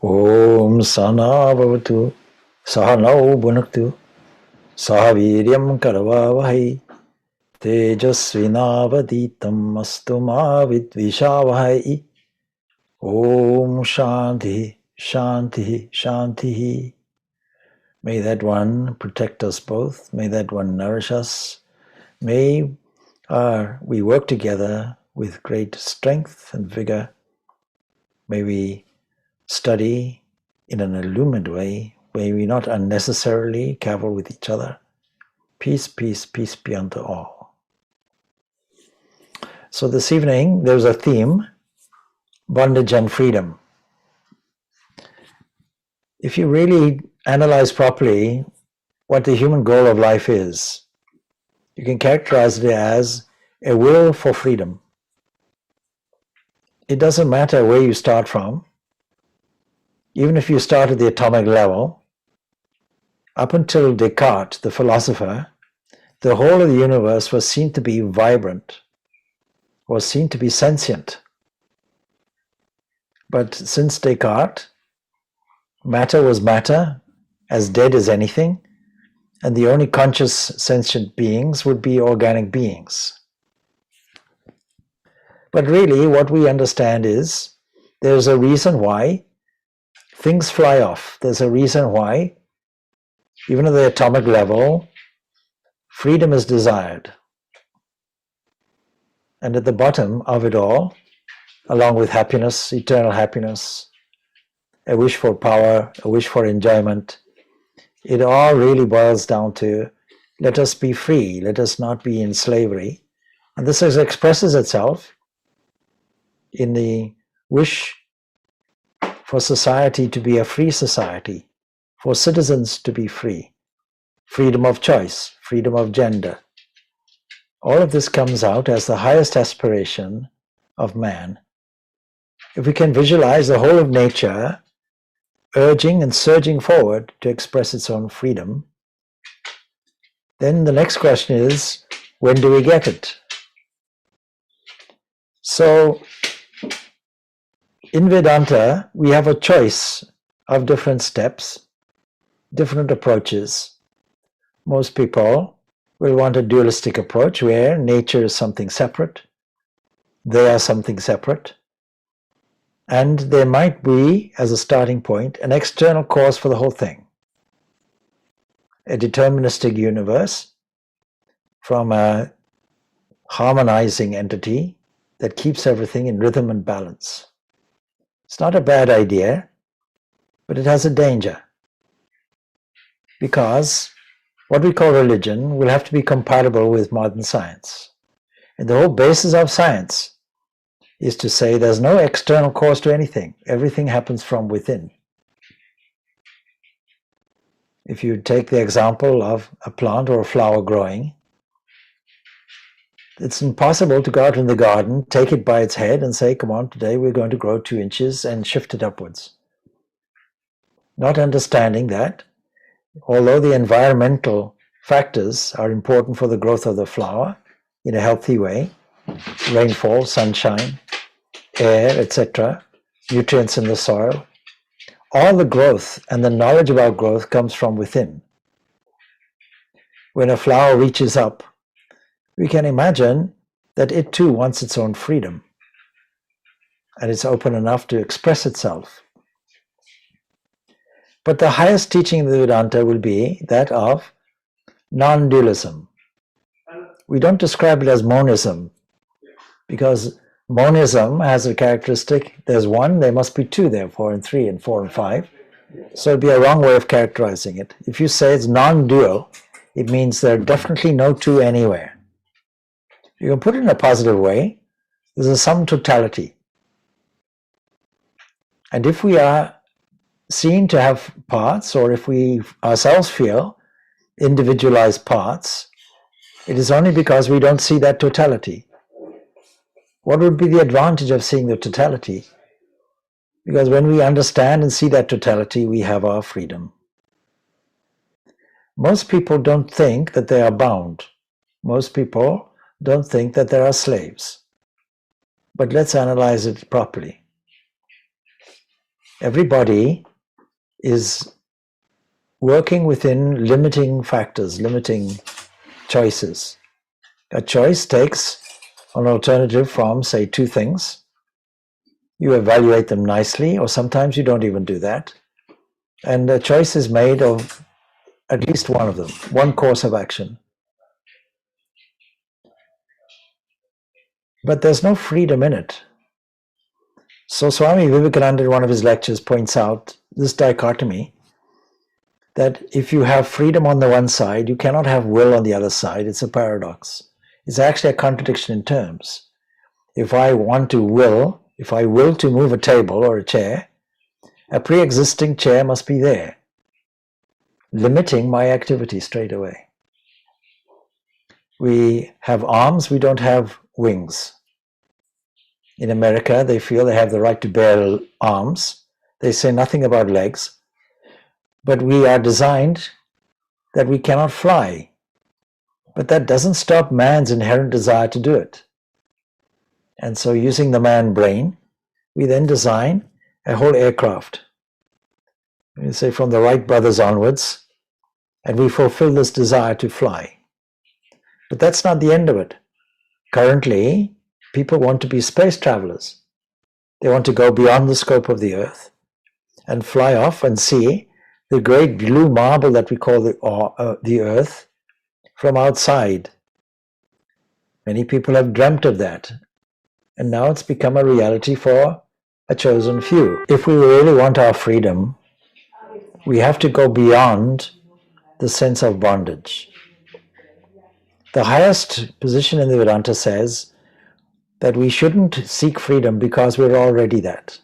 Om Sana Bhavatu Sahanau Bhunaktu Sahaviryam Karavavahai Tejasvinavaditam Astu Ma Vidvishavahai. Om Shanti Shanti Shanti. May that one protect us both. May that one nourish us. May we work together with great strength and vigor. May we study in an illumined way. May we not unnecessarily cavil with each other. Peace, peace, peace be unto all. So this evening there's a theme, bondage and freedom. If you really analyze properly what the human goal of life is, you can characterize it as a will for freedom. It doesn't matter where you start from. Even if you start at the atomic level, up until Descartes, the philosopher, the whole of the universe was seen to be vibrant, was seen to be sentient. But since Descartes, matter was matter, as dead as anything, and the only conscious sentient beings would be organic beings. But really what we understand is there's a reason why things fly off. There's a reason why, even at the atomic level, freedom is desired. And at the bottom of it all, along with happiness, eternal happiness, a wish for power, a wish for enjoyment, it all really boils down to, let us be free, let us not be in slavery. And this expresses itself in the wish for society to be a free society, for citizens to be free, freedom of choice, freedom of gender. All of this comes out as the highest aspiration of man. If we can visualize the whole of nature urging and surging forward to express its own freedom, then the next question is, when do we get it? So, in Vedanta, we have a choice of different steps, different approaches. Most people will want a dualistic approach where nature is something separate, they are something separate, and there might be, as a starting point, an external cause for the whole thing. A deterministic universe from a harmonizing entity that keeps everything in rhythm and balance. It's not a bad idea, but it has a danger. Because what we call religion will have to be compatible with modern science. And the whole basis of science is to say there's no external cause to anything. Everything happens from within. If you take the example of a plant or a flower growing, it's impossible to go out in the garden, take it by its head and say, come on, today we're going to grow 2 inches and shift it upwards. Not understanding that, although the environmental factors are important for the growth of the flower in a healthy way, rainfall, sunshine, air, etc., nutrients in the soil, all the growth and the knowledge about growth comes from within. When a flower reaches up, we can imagine that it too wants its own freedom, and it's open enough to express itself. But the highest teaching of the Vedanta will be that of non-dualism. We don't describe it as monism, because monism has a characteristic, there's one, there must be two, therefore, and three, and four, and five. So it'd be a wrong way of characterizing it. If you say it's non-dual, it means there are definitely no two anywhere. You can put it in a positive way, there's a sum totality. And if we are seen to have parts, or if we ourselves feel individualized parts, it is only because we don't see that totality. What would be the advantage of seeing the totality? Because when we understand and see that totality, we have our freedom. Most people don't think that they are bound. Most people don't think that there are slaves. But let's analyze it properly. Everybody is working within limiting factors, limiting choices. A choice takes an alternative from, say, two things. You evaluate them nicely, or sometimes you don't even do that. And a choice is made of at least one of them, one course of action. But there's no freedom in it. So Swami Vivekananda in one of his lectures points out this dichotomy, that if you have freedom on the one side, you cannot have will on the other side. It's a paradox. It's actually a contradiction in terms. If I will to move a table or a chair, a pre-existing chair must be there, limiting my activity straight away. We have arms, we don't have wings. In America, they feel they have the right to bear arms. They say nothing about legs. But we are designed that we cannot fly. But that doesn't stop man's inherent desire to do it. And so using the man brain, we then design a whole aircraft. We say from the Wright brothers onwards, and we fulfill this desire to fly. But that's not the end of it. Currently, people want to be space travelers. They want to go beyond the scope of the earth and fly off and see the great blue marble that we call the earth from outside. Many people have dreamt of that, and now it's become a reality for a chosen few. If we really want our freedom, we have to go beyond the sense of bondage. The highest position in the Vedanta says that we shouldn't seek freedom because we're already that.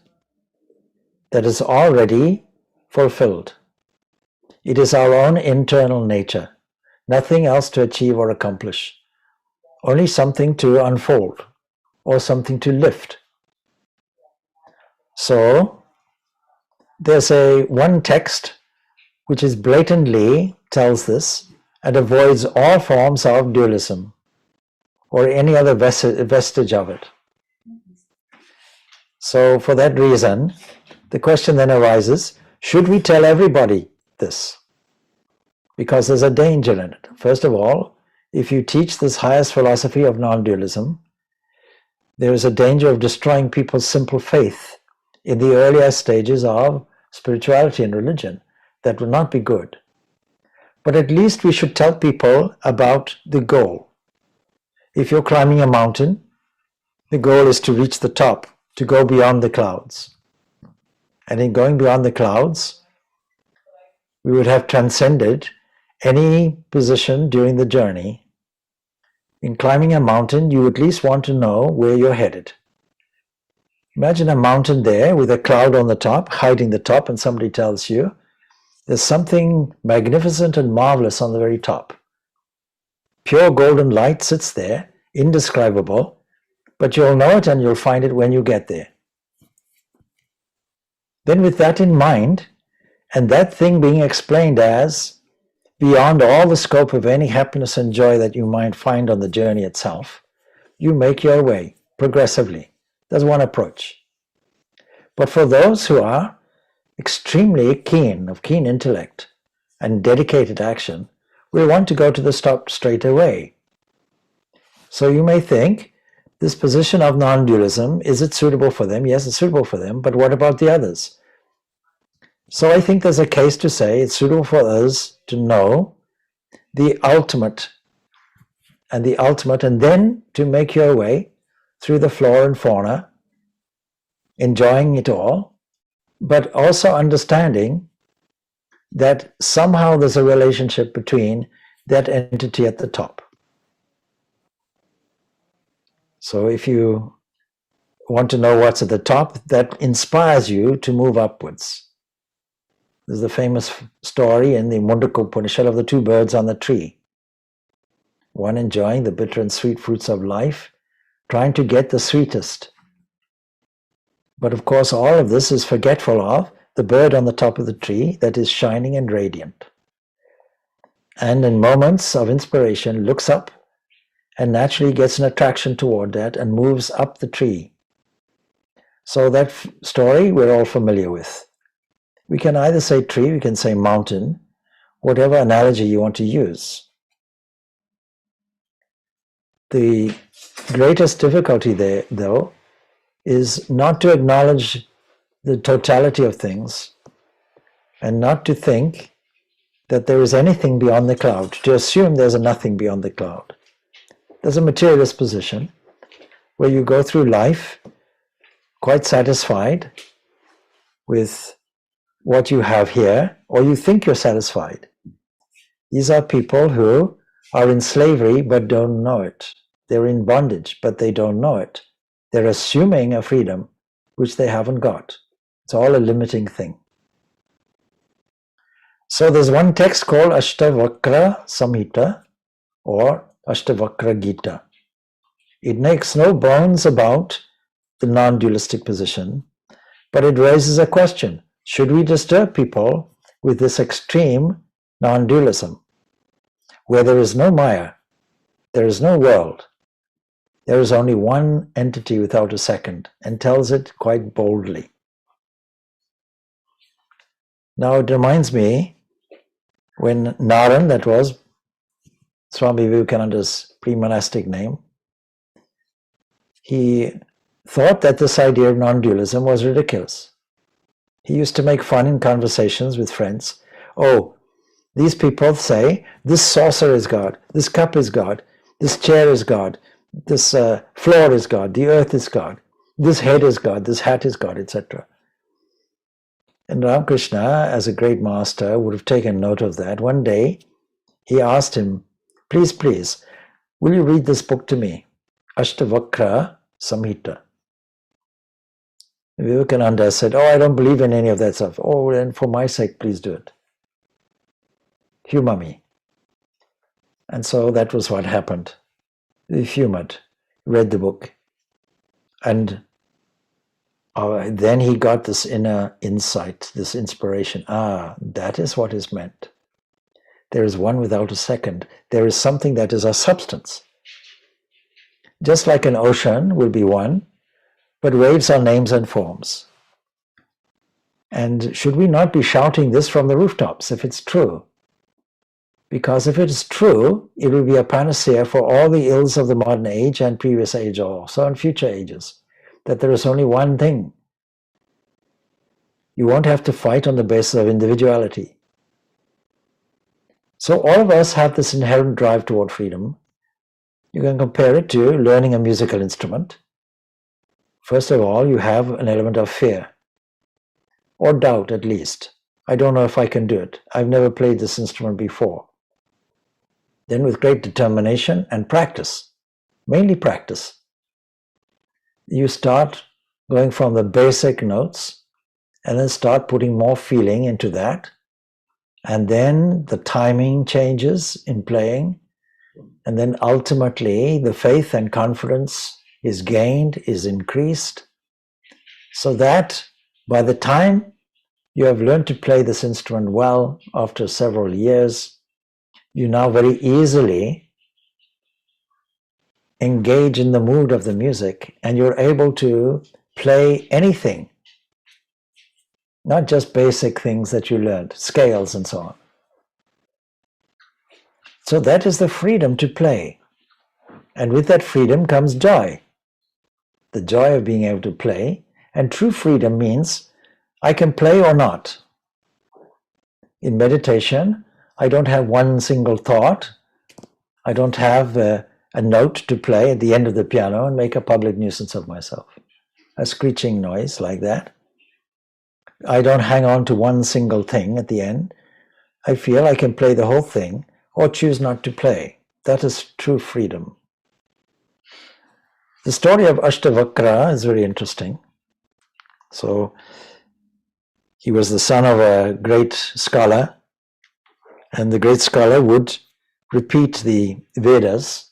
That is already fulfilled. It is our own internal nature, nothing else to achieve or accomplish, only something to unfold or something to lift. So there's one text which is blatantly tells this and avoids all forms of dualism or any other vestige of it. So for that reason, the question then arises, should we tell everybody this? Because there's a danger in it. First of all, if you teach this highest philosophy of non-dualism, there is a danger of destroying people's simple faith in the earlier stages of spirituality and religion. That would not be good. But at least we should tell people about the goal. If you're climbing a mountain, the goal is to reach the top, to go beyond the clouds. And in going beyond the clouds, we would have transcended any position during the journey. In climbing a mountain, you at least want to know where you're headed. Imagine a mountain there with a cloud on the top, hiding the top, and somebody tells you, there's something magnificent and marvelous on the very top. Pure golden light sits there, indescribable, but you'll know it and you'll find it when you get there. Then with that in mind, and that thing being explained as beyond all the scope of any happiness and joy that you might find on the journey itself, you make your way progressively. There's one approach. But for those who are extremely keen intellect and dedicated action, will want to go to the top straight away. So you may think, this position of non-dualism, is it suitable for them? Yes, it's suitable for them, but what about the others? So I think there's a case to say it's suitable for us to know the ultimate, and then to make your way through the flora and fauna, enjoying it all, but also understanding that somehow there's a relationship between that entity at the top. So if you want to know what's at the top, that inspires you to move upwards. There's the famous story in the Mundaka Upanishad of the two birds on the tree. One enjoying the bitter and sweet fruits of life, trying to get the sweetest. But of course, all of this is forgetful of the bird on the top of the tree that is shining and radiant. And in moments of inspiration, looks up and naturally gets an attraction toward that and moves up the tree. So that story we're all familiar with. We can either say tree, we can say mountain, whatever analogy you want to use. The greatest difficulty there, though, is not to acknowledge the totality of things and not to think that there is anything beyond the cloud, to assume there's a nothing beyond the cloud. There's a materialist position where you go through life quite satisfied with what you have here, or you think you're satisfied. These are people who are in slavery but don't know it. They're in bondage but they don't know it. They're assuming a freedom which they haven't got. It's all a limiting thing. So there's one text called Ashtavakra Samhita or Ashtavakra Gita. It makes no bones about the non-dualistic position, but it raises a question. Should we disturb people with this extreme non-dualism, where there is no Maya, there is no world, there is only one entity without a second, and tells it quite boldly. Now it reminds me when Naran, that was Swami Vivekananda's pre-monastic name, he thought that this idea of non-dualism was ridiculous. He used to make fun in conversations with friends. Oh, these people say, this saucer is God, this cup is God, this chair is God, this floor is God, the earth is God, this head is God, this hat is God, etc. And Ramakrishna, as a great master, would have taken note of that. One day, he asked him, please, will you read this book to me? Ashtavakra Samhita. Vivekananda said, oh, I don't believe in any of that stuff. Oh, then for my sake, please do it. Humor me. And so that was what happened. He humored, read the book, and then he got this inner insight, this inspiration. Ah, that is what is meant. There is one without a second. There is something that is a substance. Just like an ocean will be one, but waves are names and forms. And should we not be shouting this from the rooftops if it's true? Because if it is true, it will be a panacea for all the ills of the modern age and previous age also, and future ages, that there is only one thing. You won't have to fight on the basis of individuality. So all of us have this inherent drive toward freedom. You can compare it to learning a musical instrument. First of all, you have an element of fear, or doubt at least. I don't know if I can do it. I've never played this instrument before. Then with great determination and practice, mainly practice, you start going from the basic notes and then start putting more feeling into that. And then the timing changes in playing. And then ultimately the faith and confidence is gained, is increased, so that by the time you have learned to play this instrument well after several years, you now very easily engage in the mood of the music and you're able to play anything, not just basic things that you learned, scales and so on. So that is the freedom to play. And with that freedom comes joy. The joy of being able to play. And true freedom means I can play or not. In meditation, I don't have one single thought. I don't have a note to play at the end of the piano and make a public nuisance of myself. A screeching noise like that. I don't hang on to one single thing at the end. I feel I can play the whole thing or choose not to play. That is true freedom. The story of Ashtavakra is very interesting. So, he was the son of a great scholar, and the great scholar would repeat the Vedas.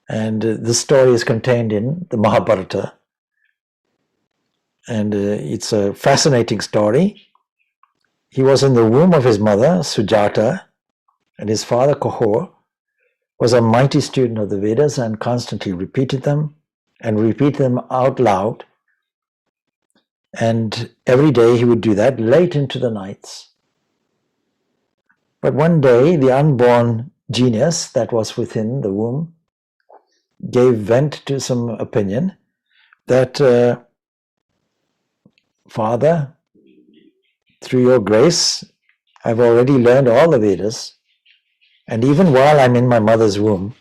And this story is contained in the Mahabharata. And it's a fascinating story. He was in the womb of his mother, Sujata, and his father, Kohor, was a mighty student of the Vedas and constantly repeated them and repeated them out loud And every day he would do that late into the nights. But one day the unborn genius that was within the womb gave vent to some opinion that, Father, through your grace, I've already learned all the Vedas, and even while I'm in my mother's womb,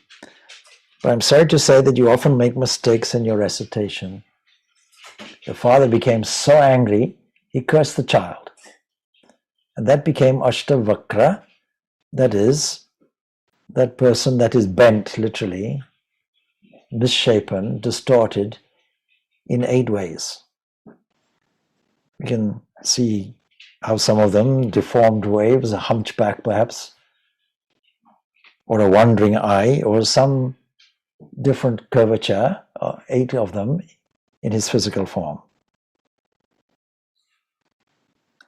but I'm sorry to say that you often make mistakes in your recitation. The father became so angry, he cursed the child. And that became Ashtavakra, that is, that person that is bent, literally, misshapen, distorted in 8 ways. You can see how some of them, deformed waves, a hunchback perhaps, or a wandering eye, or some different curvature, 8 of them in his physical form.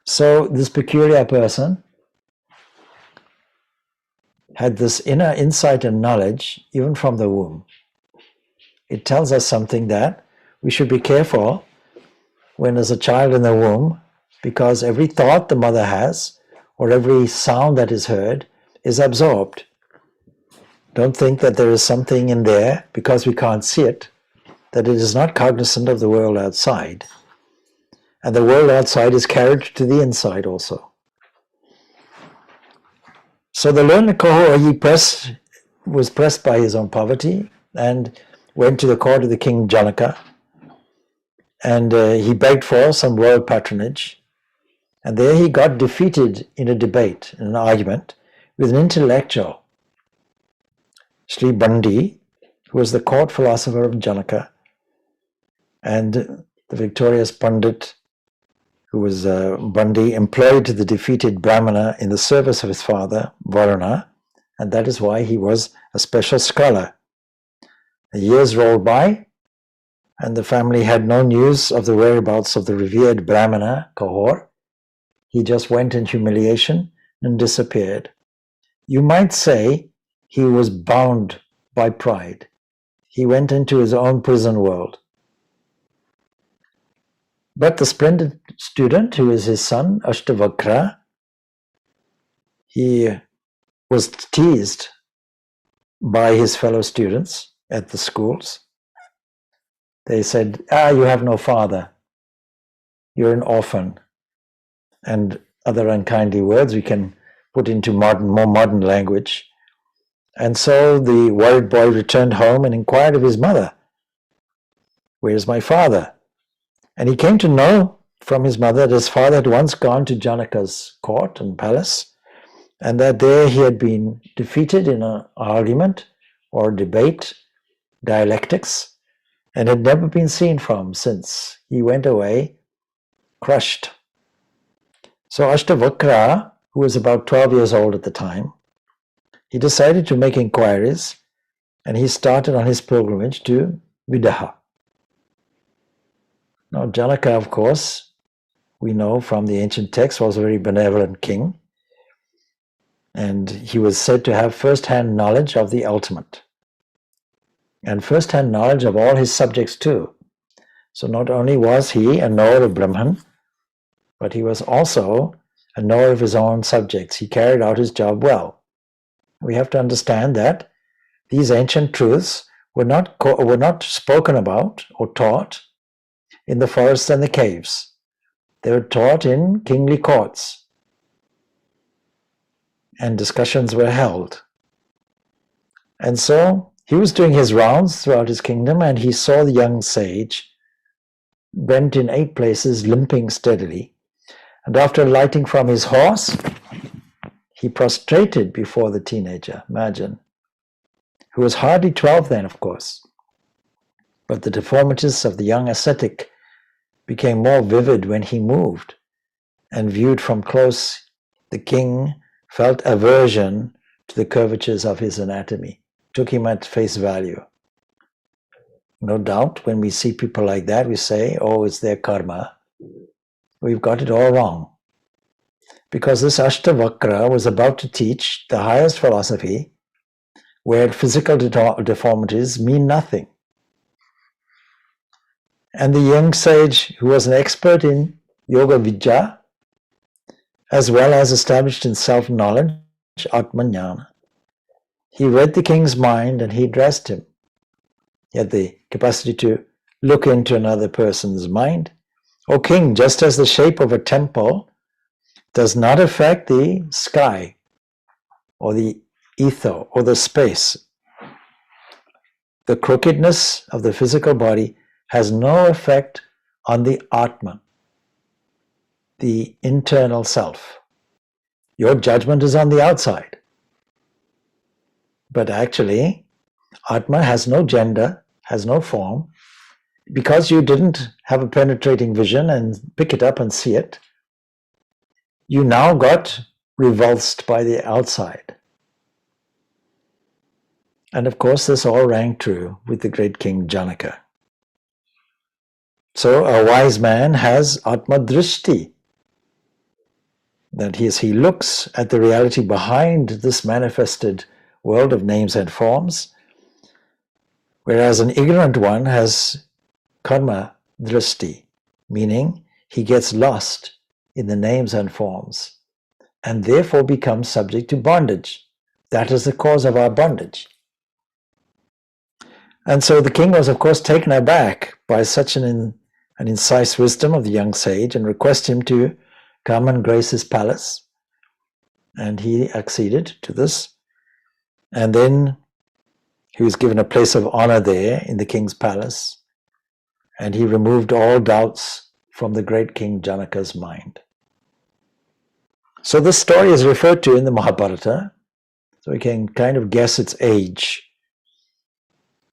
So this peculiar person had this inner insight and knowledge even from the womb. It tells us something that we should be careful when there's a child in the womb, because every thought the mother has or every sound that is heard is absorbed. Don't think that there is something in there because we can't see it, that it is not cognizant of the world outside. And the world outside is carried to the inside also. So the learned Kahor, he was pressed by his own poverty and went to the court of the king Janaka, and he begged for some royal patronage. And there he got defeated in a debate, in an argument, with an intellectual, Sri Bandi, who was the court philosopher of Janaka, and the victorious Pandit, who was Bandi, employed the defeated Brahmana in the service of his father, Varuna, and that is why he was a special scholar. The years rolled by, and the family had no news of the whereabouts of the revered Brahmana, Kahor. He just went in humiliation and disappeared. You might say he was bound by pride. He went into his own prison world. But the splendid student, who is his son, Ashtavakra, he was teased by his fellow students at the schools. They said, you have no father. You're an orphan. And other unkindly words we can put into more modern language. And so the worried boy returned home and inquired of his mother, where's my father? And he came to know from his mother that his father had once gone to Janaka's court and palace, and that there he had been defeated in an argument or debate, dialectics, and had never been seen from since. He went away crushed. So Ashtavakra, who was about 12 years old at the time, he decided to make inquiries, and he started on his pilgrimage to Vidaha. Now Janaka, of course, we know from the ancient texts, was a very benevolent king, and he was said to have first-hand knowledge of the ultimate, and first-hand knowledge of all his subjects too. So not only was he a knower of Brahman, but he was also a knower of his own subjects. He carried out his job well. We have to understand that these ancient truths were not spoken about or taught in the forests and the caves. They were taught in kingly courts, and discussions were held. And so he was doing his rounds throughout his kingdom, and he saw the young sage bent in 8 places, limping steadily. And after alighting from his horse, he prostrated before the teenager, imagine, who was hardly 12 then, of course. But the deformities of the young ascetic became more vivid when he moved, and viewed from close, the king felt aversion to the curvatures of his anatomy, took him at face value. No doubt, when we see people like that, we say, oh, it's their karma. We've got it all wrong. Because this Ashtavakra was about to teach the highest philosophy, where physical deformities mean nothing. And the young sage, who was an expert in yoga vidya, as well as established in self-knowledge, Atmajnana, he read the king's mind and he addressed him. He had the capacity to look into another person's mind. O king, just as the shape of a temple does not affect the sky or the ether or the space, the crookedness of the physical body has no effect on the Atman, the internal self. Your judgment is on the outside. But actually, Atma has no gender, has no form. Because you didn't have a penetrating vision and pick it up and see it, you now got revulsed by the outside. And of course, this all rang true with the great King Janaka. So a wise man has Atma Drishti, that is, he looks at the reality behind this manifested world of names and forms, whereas an ignorant one has Karma Drishti, meaning he gets lost in the names and forms and therefore becomes subject to bondage. That is the cause of our bondage. And so the king was, of course, taken aback by such an incisive wisdom of the young sage and requested him to come and grace his palace. And he acceded to this. And then he was given a place of honor there in the king's palace. And he removed all doubts from the great King Janaka's mind. So this story is referred to in the Mahabharata. So we can kind of guess its age.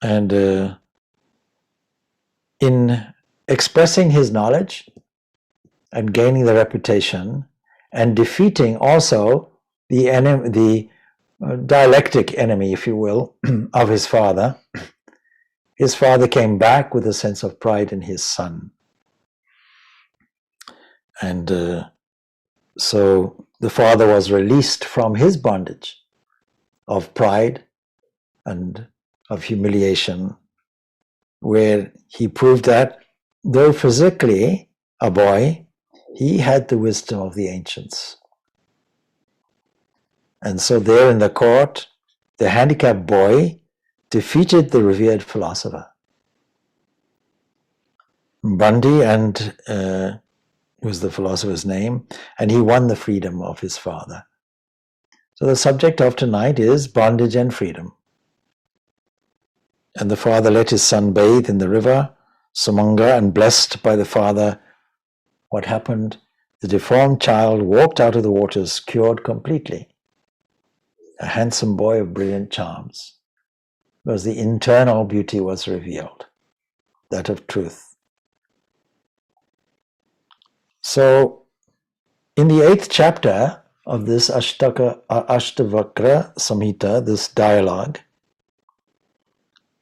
And in expressing his knowledge and gaining the reputation and defeating also the enemy, the dialectic enemy, if you will, of his father came back with a sense of pride in his son. And so the father was released from his bondage of pride and of humiliation, where he proved that though physically a boy, he had the wisdom of the ancients. And so there in the court, the handicapped boy defeated the revered philosopher. Bandi was the philosopher's name, and he won the freedom of his father. So the subject of tonight is bondage and freedom. And the father let his son bathe in the river, Sumanga, and blessed by the father, what happened? The deformed child walked out of the waters cured completely. A handsome boy of brilliant charms, because the internal beauty was revealed, that of truth. So, in the 8th chapter of this Ashtavakra Samhita, this dialogue,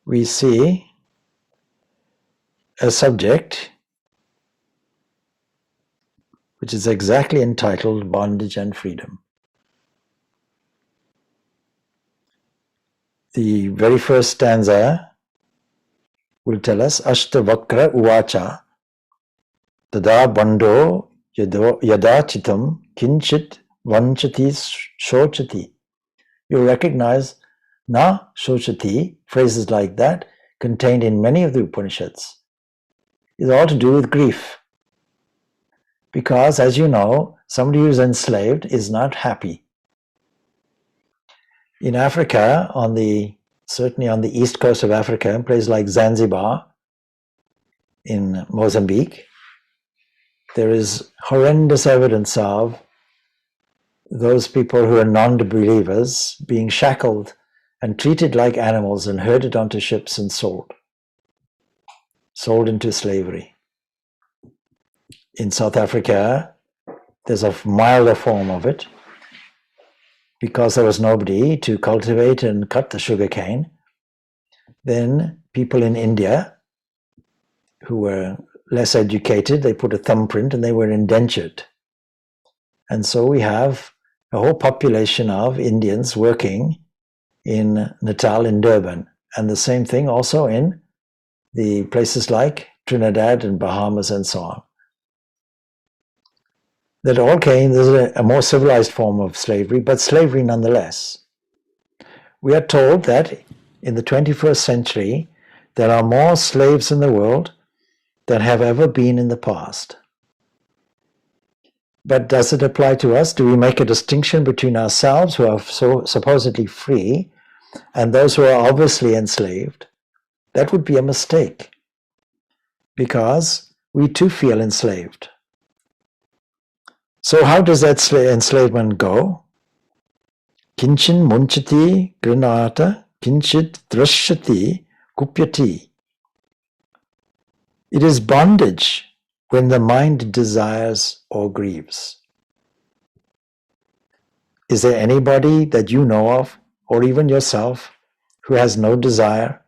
we see a subject which is exactly entitled Bondage and Freedom. The very first stanza will tell us, Ashtavakra Uvacha Tada Bando Yada Chitam Kinchit Vanchati Shochati. You recognize Na Shochati, phrases like that, contained in many of the Upanishads, is all to do with grief. Because, as you know, somebody who is enslaved is not happy. In Africa, certainly on the east coast of Africa, in places like Zanzibar, in Mozambique, there is horrendous evidence of those people who are non-believers being shackled and treated like animals and herded onto ships and sold into slavery. In South Africa, there's a milder form of it, because there was nobody to cultivate and cut the sugar cane. Then people in India who were less educated, they put a thumbprint and they were indentured. And so we have a whole population of Indians working in Natal, in Durban, and the same thing also in the places like Trinidad and Bahamas and so on. That all came, there's a more civilized form of slavery, but slavery nonetheless. We are told that in the 21st century, there are more slaves in the world than have ever been in the past. But does it apply to us? Do we make a distinction between ourselves, who are so supposedly free, and those who are obviously enslaved? That would be a mistake, because we too feel enslaved. So how does that enslavement go? Kinchin munchati grinata, kinchit drashyati kupyati. It is bondage when the mind desires or grieves. Is there anybody that you know of, or even yourself, who has no desire?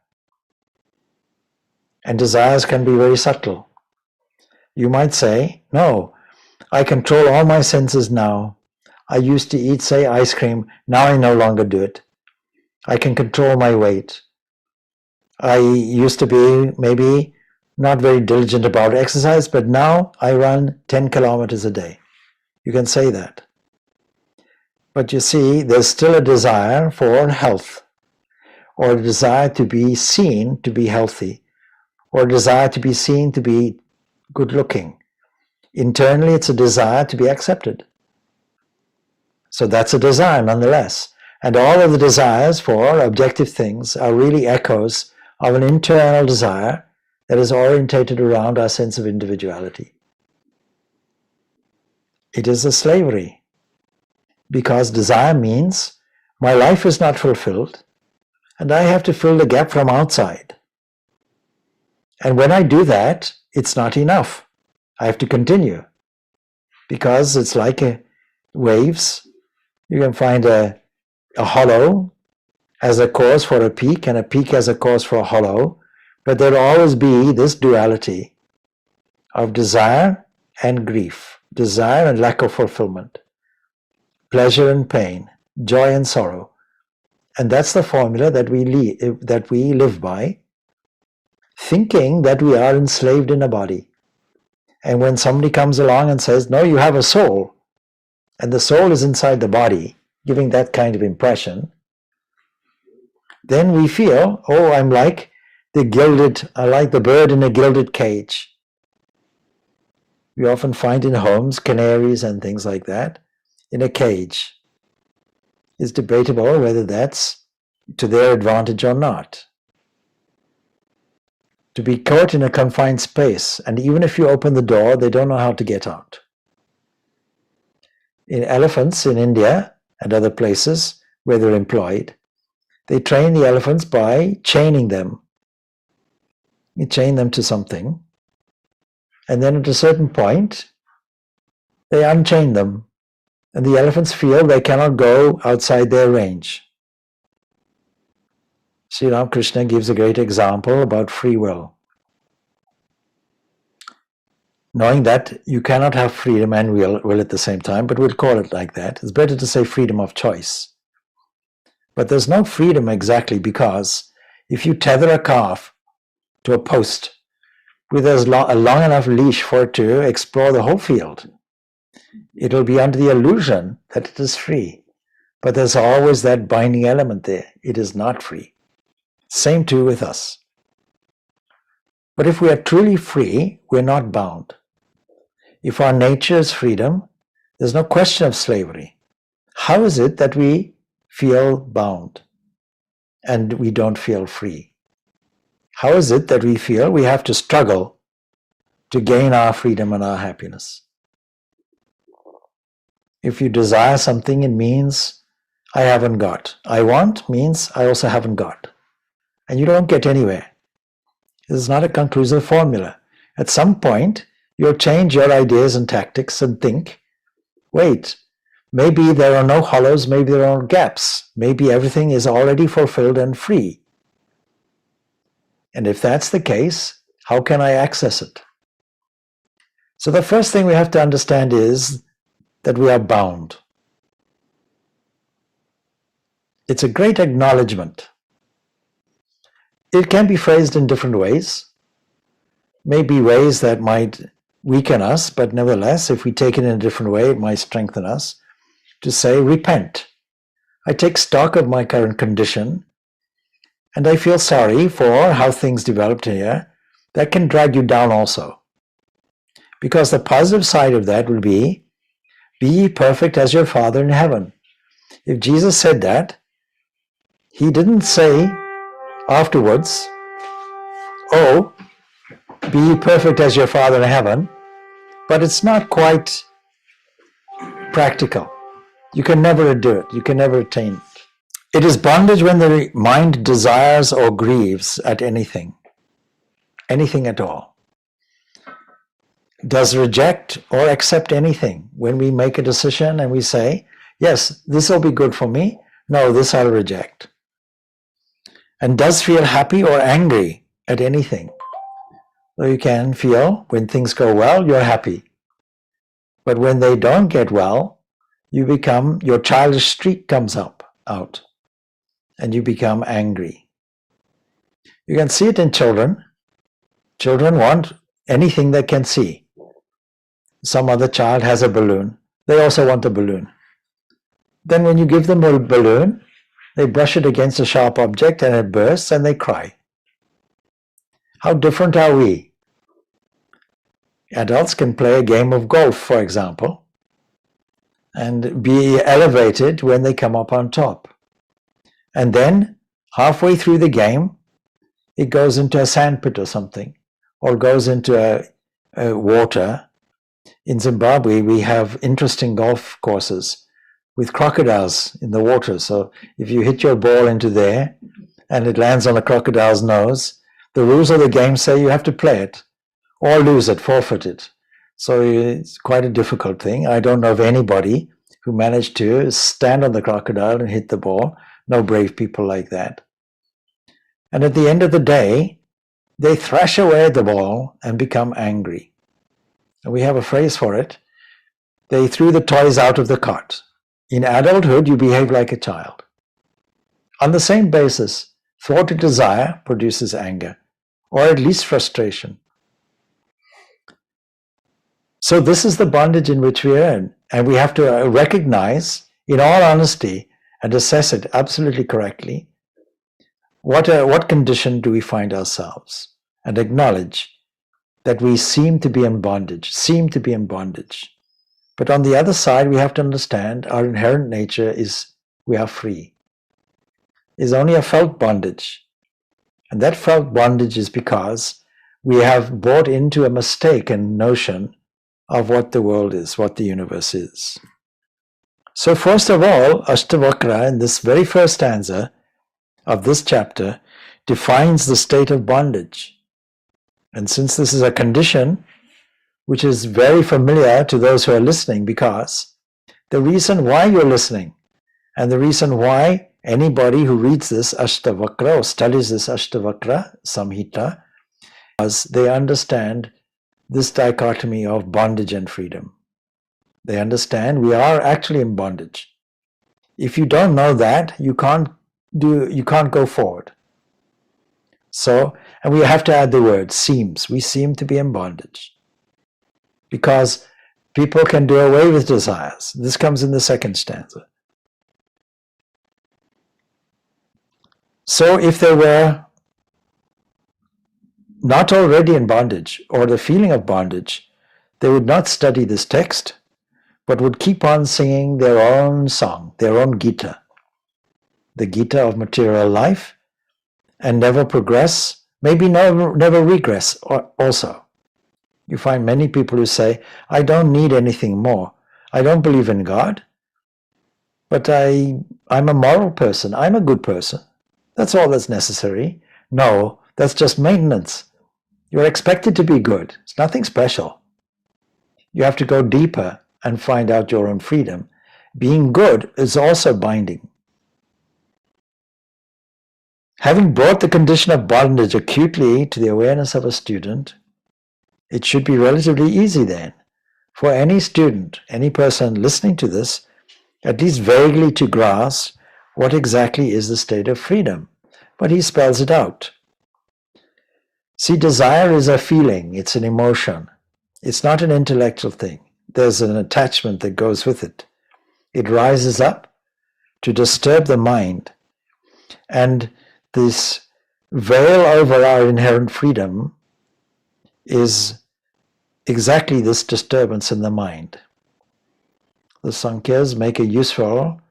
And desires can be very subtle. You might say, no, I control all my senses now. I used to eat, say, ice cream. Now I no longer do it. I can control my weight. I used to be maybe not very diligent about exercise, but now I run 10 kilometers a day. You can say that. But you see, there's still a desire for health, or a desire to be seen to be healthy, or a desire to be seen to be good looking. Internally, it's a desire to be accepted. So that's a desire nonetheless. And all of the desires for objective things are really echoes of an internal desire that is orientated around our sense of individuality. It is a slavery, because desire means my life is not fulfilled and I have to fill the gap from outside. And when I do that, it's not enough. I have to continue, because it's like waves. You can find a hollow as a cause for a peak, and a peak as a cause for a hollow, but there will always be this duality of desire and grief, desire and lack of fulfillment, pleasure and pain, joy and sorrow. And that's the formula that we live by, thinking that we are enslaved in a body. And when somebody comes along and says, no, you have a soul, and the soul is inside the body, giving that kind of impression, then we feel, oh, I'm like the bird in a gilded cage. We often find in homes canaries and things like that in a cage. It's debatable whether that's to their advantage or not. To be caught in a confined space, and even if you open the door, they don't know how to get out. In elephants in India and other places where they're employed, they train the elephants by chaining them. You chain them to something, and then at a certain point, they unchain them, and the elephants feel they cannot go outside their range. Sri Ramakrishna gives a great example about free will. Knowing that you cannot have freedom and will at the same time, but we'll call it like that. It's better to say freedom of choice. But there's no freedom exactly, because if you tether a calf to a post with a long enough leash for it to explore the whole field, it'll be under the illusion that it is free. But there's always that binding element there. It is not free. Same too with us. But if we are truly free, we're not bound. If our nature is freedom, there's no question of slavery. How is it that we feel bound and we don't feel free? How is it that we feel we have to struggle to gain our freedom and our happiness? If you desire something, it means I haven't got. I want means I also haven't got. And you don't get anywhere. This is not a conclusive formula. At some point, you'll change your ideas and tactics and think, wait, maybe there are no hollows, maybe there are no gaps. Maybe everything is already fulfilled and free. And if that's the case, how can I access it? So the first thing we have to understand is that we are bound. It's a great acknowledgement. It can be phrased in different ways. may be ways that might weaken us, but nevertheless, if we take it in a different way, it might strengthen us. To say, repent. I take stock of my current condition, and I feel sorry for how things developed here. That can drag you down also. Because the positive side of that will be ye perfect as your Father in heaven. If Jesus said that, he didn't say afterwards, oh, be ye perfect as your Father in heaven, but it's not quite practical. You can never do it. You can never attain it. It is bondage when the mind desires or grieves at anything at all. Does reject or accept anything. When we make a decision and we say, yes, this will be good for me. No, this I'll reject. And does feel happy or angry at anything. So you can feel when things go well, you're happy. But when they don't get well, your childish streak comes out, and you become angry. You can see it in children. Children want anything they can see. Some other child has a balloon. They also want a balloon. Then when you give them a balloon, they brush it against a sharp object and it bursts and they cry. How different are we? Adults can play a game of golf, for example, and be elevated when they come up on top. And then, halfway through the game, it goes into a sandpit or something, or goes into a water. In Zimbabwe, we have interesting golf courses with crocodiles in the water. So if you hit your ball into there and it lands on a crocodile's nose, the rules of the game say you have to play it or lose it, forfeit it. So it's quite a difficult thing. I don't know of anybody who managed to stand on the crocodile and hit the ball. No brave people like that. And at the end of the day, they thrash away the ball and become angry. And we have a phrase for it. They threw the toys out of the cart. In adulthood, you behave like a child. On the same basis, thwarted desire produces anger, or at least frustration. So this is the bondage in which we are in, and we have to recognize, in all honesty, and assess it absolutely correctly, what condition do we find ourselves, and acknowledge that we seem to be in bondage. But on the other side, we have to understand our inherent nature is we are free. It's only a felt bondage. And that felt bondage is because we have bought into a mistaken notion of what the world is, what the universe is. So first of all, Ashtavakra, in this very first stanza of this chapter, defines the state of bondage. And since this is a condition which is very familiar to those who are listening, because the reason why you're listening and the reason why anybody who reads this Ashtavakra or studies this Ashtavakra Samhita, as they understand this dichotomy of bondage and freedom. They understand we are actually in bondage. If you don't know that, you can't go forward. So, and we have to add the word seems. We seem to be in bondage. Because people can do away with desires. This comes in the second stanza. So if they were not already in bondage or the feeling of bondage, they would not study this text, but would keep on singing their own song, their own Gita, the Gita of material life, and never progress, maybe never regress also. You find many people who say, I don't need anything more. I don't believe in God, but I'm a moral person. I'm a good person. That's all that's necessary. No, that's just maintenance. You're expected to be good. It's nothing special. You have to go deeper and find out your own freedom. Being good is also binding. Having brought the condition of bondage acutely to the awareness of a student, it should be relatively easy then for any student, any person listening to this, at least vaguely to grasp what exactly is the state of freedom. But he spells it out. See, desire is a feeling, it's an emotion. It's not an intellectual thing. There's an attachment that goes with it. It rises up to disturb the mind. And this veil over our inherent freedom is exactly this disturbance in the mind. The Sankhya's make a useful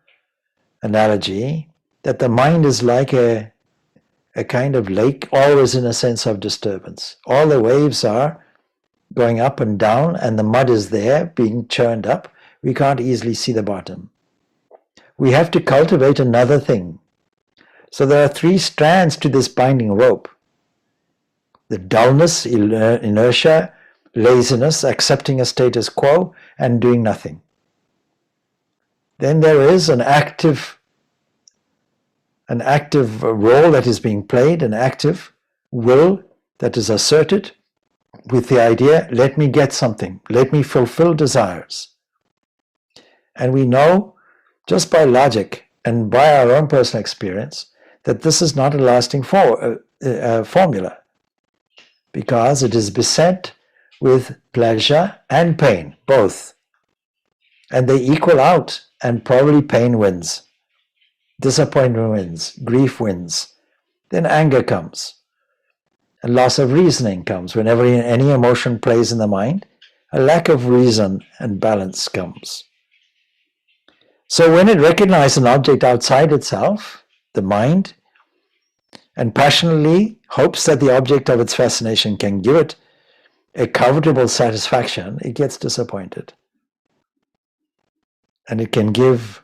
analogy that the mind is like a kind of lake, always in a sense of disturbance. All the waves are going up and down, and the mud is there being churned up. We can't easily see the bottom. We have to cultivate another thing. So there are three strands to this binding rope. The dullness, inertia, laziness, accepting a status quo, and doing nothing. Then there is an active role that is being played, an active will that is asserted with the idea, let me get something, let me fulfill desires. And we know just by logic and by our own personal experience that this is not a lasting formula, because it is beset with pleasure and pain, both. And they equal out, and probably pain wins. Disappointment wins, grief wins. Then anger comes. A loss of reasoning comes. Whenever any emotion plays in the mind, a lack of reason and balance comes. So when it recognizes an object outside itself, the mind, and passionately hopes that the object of its fascination can give it a comfortable satisfaction, it gets disappointed. And it can give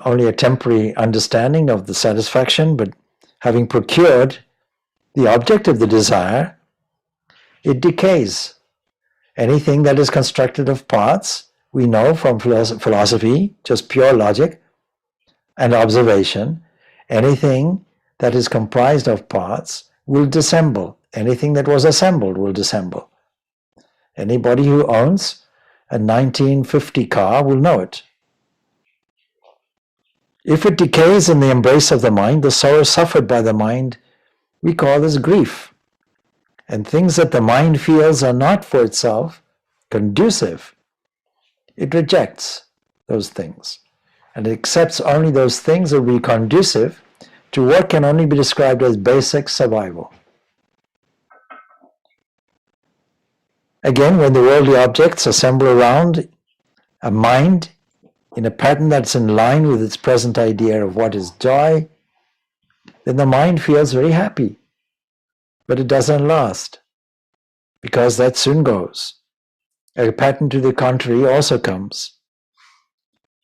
only a temporary understanding of the satisfaction, but having procured the object of the desire, it decays. Anything that is constructed of parts, we know from philosophy, just pure logic and observation, anything that is comprised of parts will dissemble. Anything that was assembled will dissemble. Anybody who owns a 1950 car will know it. If it decays in the embrace of the mind, the sorrow suffered by the mind, we call this grief. And things that the mind feels are not for itself conducive. It rejects those things. And it accepts only those things that will be conducive to what can only be described as basic survival. Again, when the worldly objects assemble around a mind in a pattern that's in line with its present idea of what is joy, then the mind feels very happy. But it doesn't last, because that soon goes. A pattern to the contrary also comes.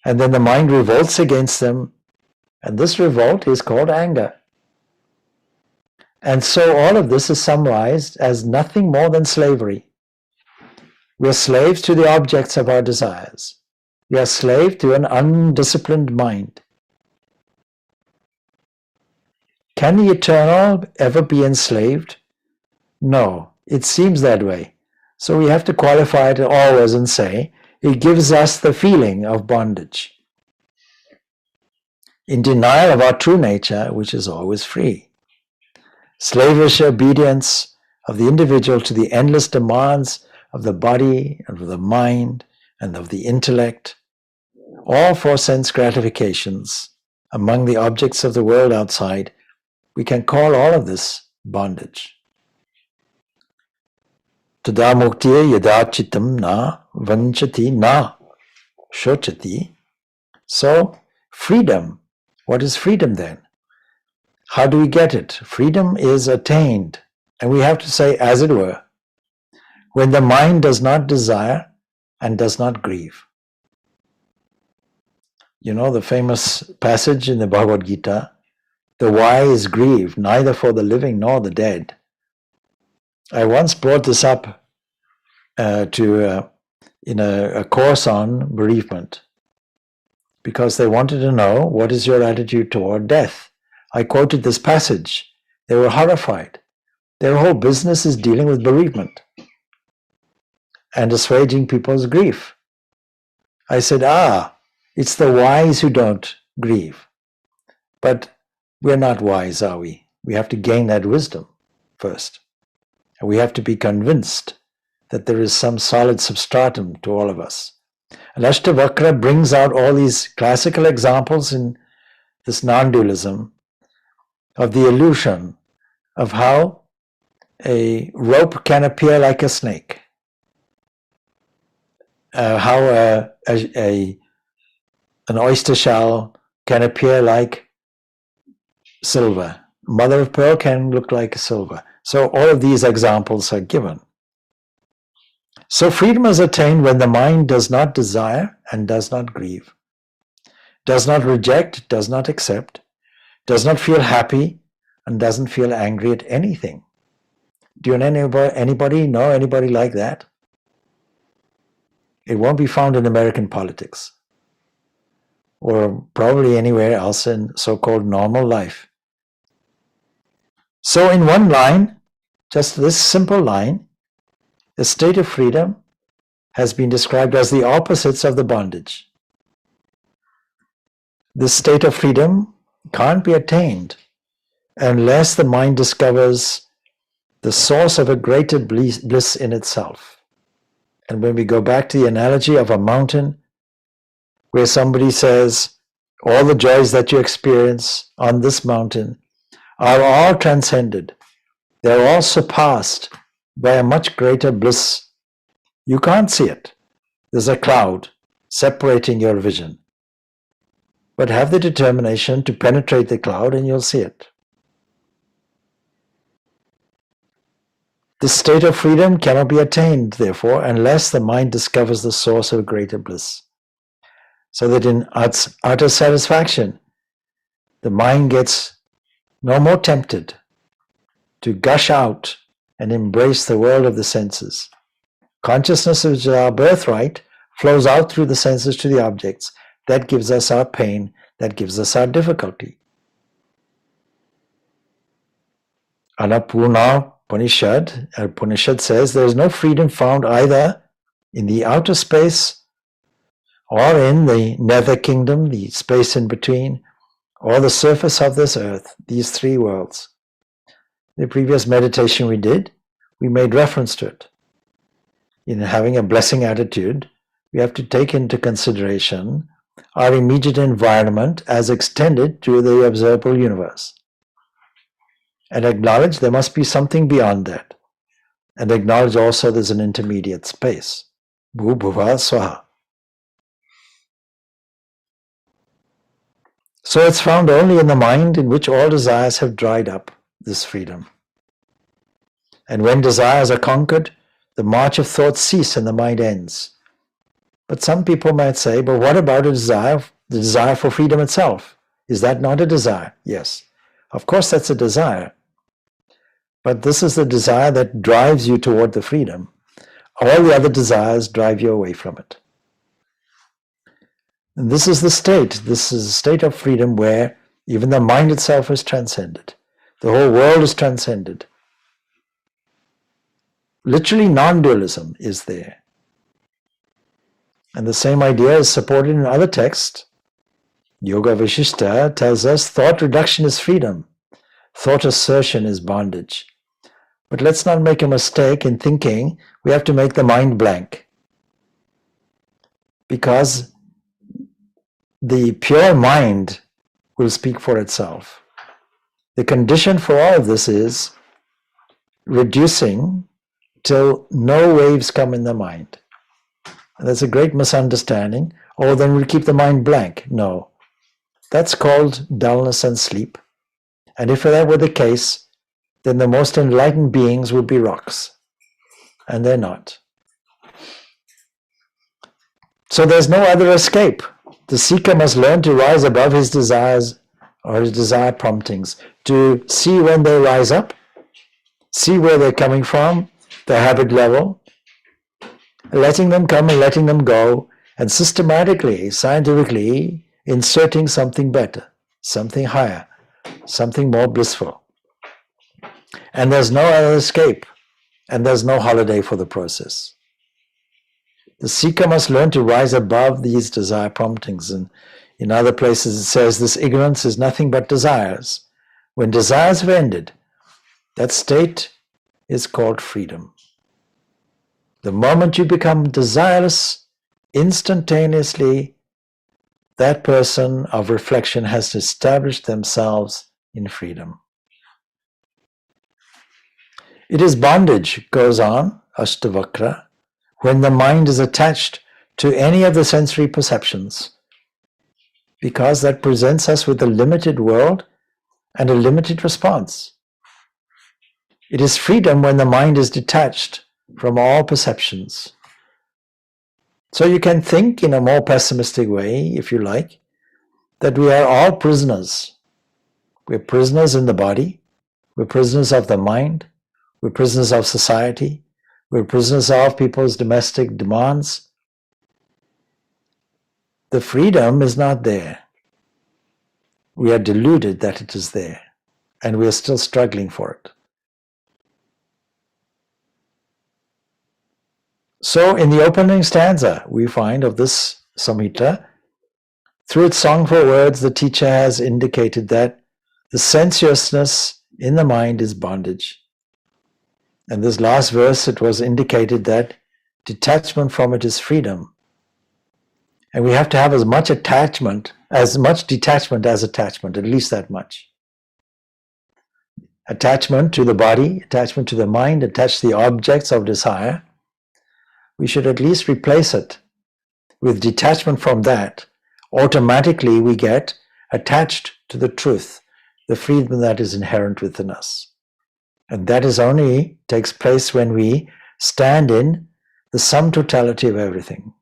And then the mind revolts against them, and this revolt is called anger. And so all of this is summarized as nothing more than slavery. We are slaves to the objects of our desires. We are slaves to an undisciplined mind. Can the eternal ever be enslaved? No, it seems that way. So we have to qualify it always and say, it gives us the feeling of bondage. In denial of our true nature, which is always free. Slavish obedience of the individual to the endless demands of the body, and of the mind, and of the intellect, all for sense gratifications among the objects of the world outside, we can call all of this bondage. Tada muktiya yada chittam na vanchati na shochati. So, freedom. What is freedom then? How do we get it? Freedom is attained, and we have to say, as it were, when the mind does not desire and does not grieve. You know the famous passage in the Bhagavad Gita, the wise grieve neither for the living nor the dead. I once brought this up in a course on bereavement, because they wanted to know, what is your attitude toward death? I quoted this passage. They were horrified. Their whole business is dealing with bereavement and assuaging people's grief. I said, it's the wise who don't grieve. But we're not wise, are we? We have to gain that wisdom. first. And we have to be convinced that there is some solid substratum to all of us. And Ashtavakra brings out all these classical examples in this non-dualism of the illusion of how a rope can appear like a snake, how an oyster shell can appear like silver. Mother of pearl can look like silver. So all of these examples are given. So freedom is attained when the mind does not desire and does not grieve, does not reject, does not accept, does not feel happy, and doesn't feel angry at anything. Do you know anybody know anybody like that? It won't be found in American politics or probably anywhere else in so-called normal life. So in one line, just this simple line, the state of freedom has been described as the opposites of the bondage. This state of freedom can't be attained unless the mind discovers the source of a greater bliss in itself. And when we go back to the analogy of a mountain, where somebody says, all the joys that you experience on this mountain are all transcended. They're all surpassed by a much greater bliss. You can't see it. There's a cloud separating your vision. But have the determination to penetrate the cloud and you'll see it. This state of freedom cannot be attained, therefore, unless the mind discovers the source of greater bliss. So that in utter satisfaction, the mind gets no more tempted to gush out and embrace the world of the senses. Consciousness, which is our birthright, flows out through the senses to the objects. That gives us our pain, that gives us our difficulty. Annapurna Upanishad says there is no freedom found either in the outer space or in the nether kingdom, the space in between, or the surface of this earth, these three worlds. The previous meditation we did, we made reference to it. In having a blessing attitude, we have to take into consideration our immediate environment as extended to the observable universe. And acknowledge there must be something beyond that. And acknowledge also there's an intermediate space. Bhu Bhuva Swaha. So it's found only in the mind in which all desires have dried up, this freedom. And when desires are conquered, the march of thoughts cease and the mind ends. But some people might say, but what about a desire, the desire for freedom itself? Is that not a desire? Yes. Of course that's a desire. But this is the desire that drives you toward the freedom. All the other desires drive you away from it. And this is the state. This is a state of freedom where even the mind itself is transcended. The whole world is transcended. Literally non-dualism is there. And the same idea is supported in other texts. Yoga Vishishta tells us thought reduction is freedom. Thought assertion is bondage. But let's not make a mistake in thinking we have to make the mind blank. Because the pure mind will speak for itself. The condition for all of this is reducing till no waves come in the mind. And that's a great misunderstanding. Oh, then we'll keep the mind blank. No. That's called dullness and sleep. And if that were the case, then the most enlightened beings would be rocks. And they're not. So there's no other escape. The seeker must learn to rise above his desires or his desire promptings, to see when they rise up, see where they're coming from, the habit level, letting them come and letting them go, and systematically, scientifically, inserting something better, something higher, something more blissful. And there's no other escape, and there's no holiday for the process. The seeker must learn to rise above these desire promptings. And in other places it says this ignorance is nothing but desires. When desires have ended, That state is called freedom. The moment you become desireless, instantaneously that person of reflection has established themselves in freedom. It is bondage, goes on Ashtavakra, when the mind is attached to any of the sensory perceptions, because that presents us with a limited world and a limited response. It is freedom when the mind is detached from all perceptions. So you can think in a more pessimistic way, if you like, that we are all prisoners. We're prisoners in the body, we're prisoners of the mind, we're prisoners of society, we're prisoners of people's domestic demands. The freedom is not there. We are deluded that it is there, and we are still struggling for it. So in the opening stanza, we find of this Samhita, through its songful words, the teacher has indicated that the sensuousness in the mind is bondage. And this last verse, it was indicated that detachment from it is freedom. And we have to have as much detachment as attachment, at least that much. Attachment to the body, attachment to the mind, attached to the objects of desire. We should at least replace it with detachment from that. Automatically we get attached to the truth, the freedom that is inherent within us. And that is only takes place when we stand in the sum totality of everything.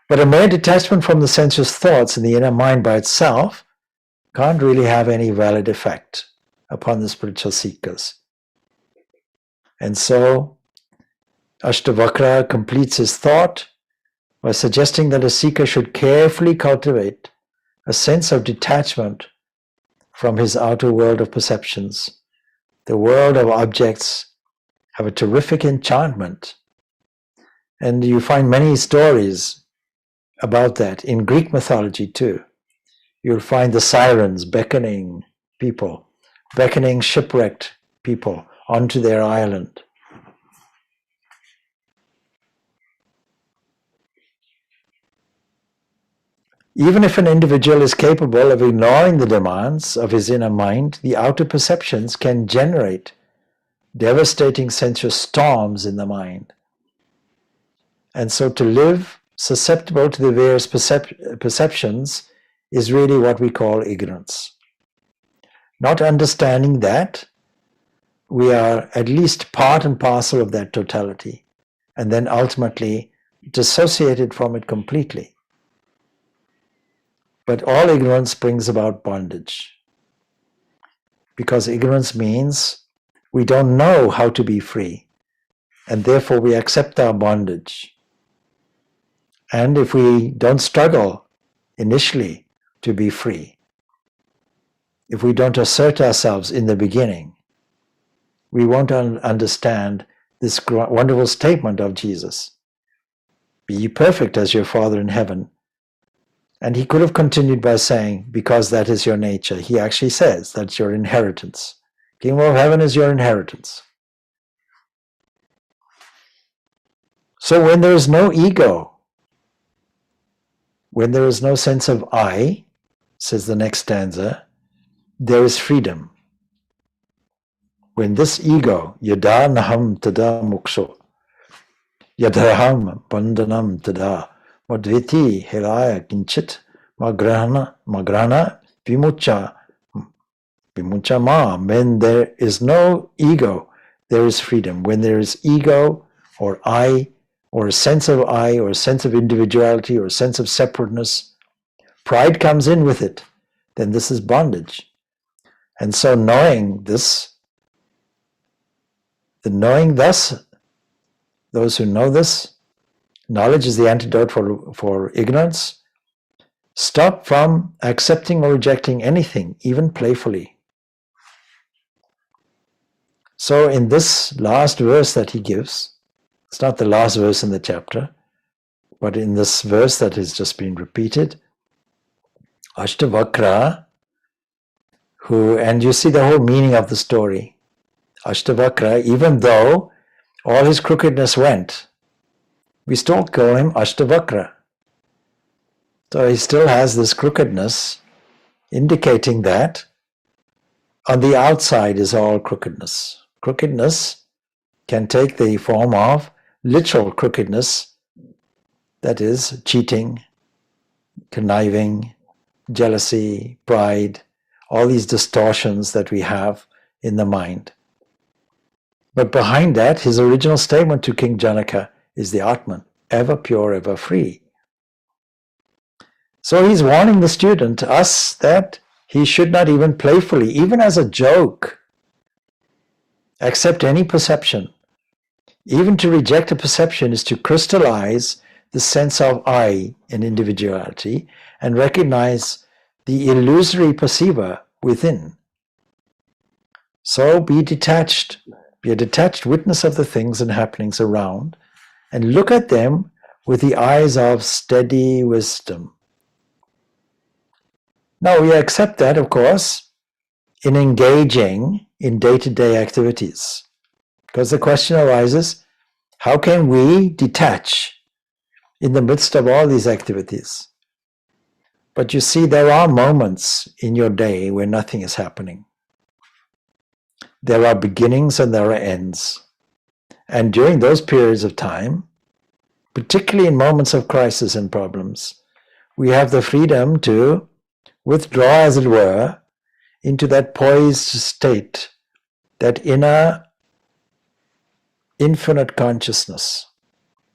But a mere detachment from the sensuous thoughts in the inner mind by itself can't really have any valid effect upon the spiritual seekers. And so Ashtavakra completes his thought by suggesting that a seeker should carefully cultivate a sense of detachment from his outer world of perceptions. The world of objects have a terrific enchantment. And you find many stories about that in Greek mythology too. You'll find the sirens beckoning people, beckoning shipwrecked people onto their island. Even if an individual is capable of ignoring the demands of his inner mind, the outer perceptions can generate devastating sensuous storms in the mind. And so to live susceptible to the various perceptions is really what we call ignorance. Not understanding that we are at least part and parcel of that totality, and then ultimately dissociated from it completely. But all ignorance brings about bondage, because ignorance means we don't know how to be free, and therefore we accept our bondage. And if we don't struggle initially to be free, if we don't assert ourselves in the beginning, we won't understand this wonderful statement of Jesus. Be ye perfect as your Father in heaven. And he could have continued by saying, because that is your nature. He actually says that's your inheritance. Kingdom of heaven is your inheritance. So when there is no ego, when there is no sense of I, says the next stanza, there is freedom. When this ego, yada naham tada moksho, yadaham bandhanam tada, madviti hiraya kinchit, magrana vimucha ma. When there is no ego, there is freedom. When there is ego or I, or a sense of I, or a sense of individuality, or a sense of separateness, pride comes in with it, then this is bondage. And so knowing this, knowing thus, those who know this, knowledge is the antidote for ignorance, stop from accepting or rejecting anything, even playfully. So in this last verse that he gives, it's not the last verse in the chapter, but in this verse that has just been repeated, Ashtavakra, and you see the whole meaning of the story. Ashtavakra, even though all his crookedness went, we still call him Ashtavakra. So he still has this crookedness, indicating that on the outside is all crookedness. Crookedness can take the form of literal crookedness, that is, cheating, conniving, jealousy, pride, all these distortions that we have in the mind. But behind that, his original statement to King Janaka is the Atman, ever pure, ever free. So he's warning the student, us, that he should not even playfully, even as a joke, accept any perception. Even to reject a perception is to crystallize the sense of I in individuality and recognize the illusory perceiver within. So be detached, be a detached witness of the things and happenings around, and look at them with the eyes of steady wisdom. Now we accept that, of course, in engaging in day-to-day activities. Because the question arises, how can we detach in the midst of all these activities? But you see, there are moments in your day where nothing is happening. There are beginnings and there are ends. And during those periods of time, particularly in moments of crisis and problems, we have the freedom to withdraw, as it were, into that poised state, that inner infinite consciousness.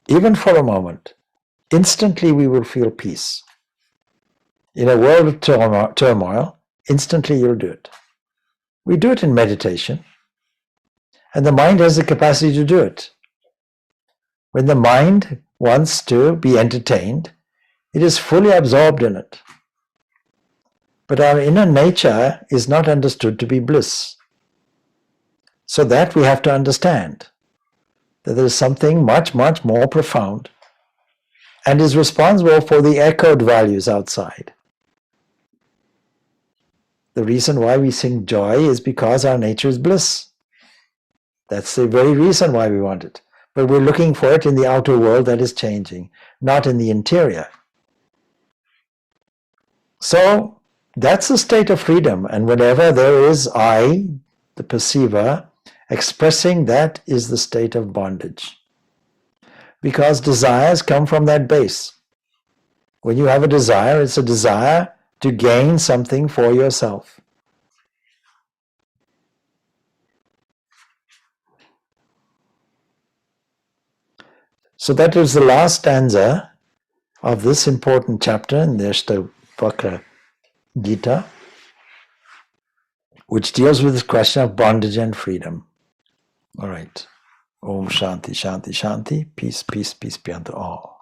Even for a moment, instantly we will feel peace. In a world of turmoil, instantly you'll do it. We do it in meditation, and the mind has the capacity to do it. When the mind wants to be entertained, it is fully absorbed in it. But our inner nature is not understood to be bliss. So that we have to understand, that there is something much, much more profound and is responsible for the echoed values outside. The reason why we sing joy is because our nature is bliss. That's the very reason why we want it. But we're looking for it in the outer world that is changing, not in the interior. So that's a state of freedom. And whenever there is I, the perceiver, expressing, that is the state of bondage. Because desires come from that base. When you have a desire, it's a desire to gain something for yourself. So that is the last stanza of this important chapter in the Ashtavakra Gita, which deals with this question of bondage and freedom. All right. Om Shanti, Shanti, Shanti. Peace, peace, peace be unto all.